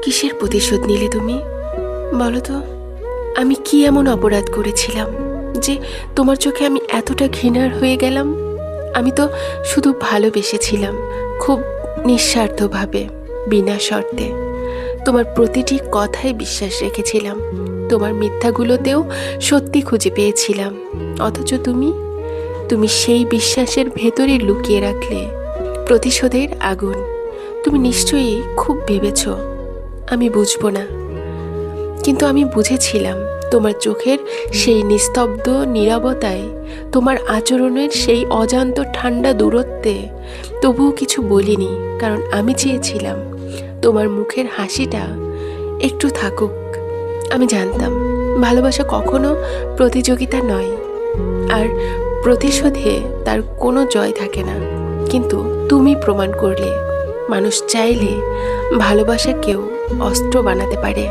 কিসের প্রতিশোধ নিলে তুমি? বলো তো, আমি কি এমন অপরাধ করেছিলাম যে তোমার চোখে আমি এতটা ঘৃণার হয়ে গেলাম? আমি তো শুধু ভালোবেসেছিলাম, খুব নিঃস্বার্থভাবে, বিনা শর্তে। তোমার প্রতিটি কথায় বিশ্বাস রেখেছিলাম, তোমার মিথ্যাগুলোতেও সত্যি খুঁজে পেয়েছিলাম। অথচ তুমি তুমি সেই বিশ্বাসের ভেতরে লুকিয়ে রাখলে প্রতিশোধের আগুন। তুমি নিশ্চয়ই খুব ভেবেছ আমি বুঝবো না, কিন্তু আমি বুঝেছিলাম। তোমার চোখের সেই নিস্তব্ধ নীরবতায়, তোমার আচরণের সেই অজান্ত ঠান্ডা দূরত্বে তবুও কিছু বলিনি, কারণ আমি চেয়েছিলাম তোমার মুখের হাসিটা একটু থাকুক। আমি জানতাম ভালোবাসা কখনো প্রতিযোগিতা নয়, আর প্রতিশোধে তার কোনো জয় থাকে না। কিন্তু তুমি প্রমাণ করলে মানুষ চাইলে ভালোবাসাকেও অস্ত্র বানাতে পারে।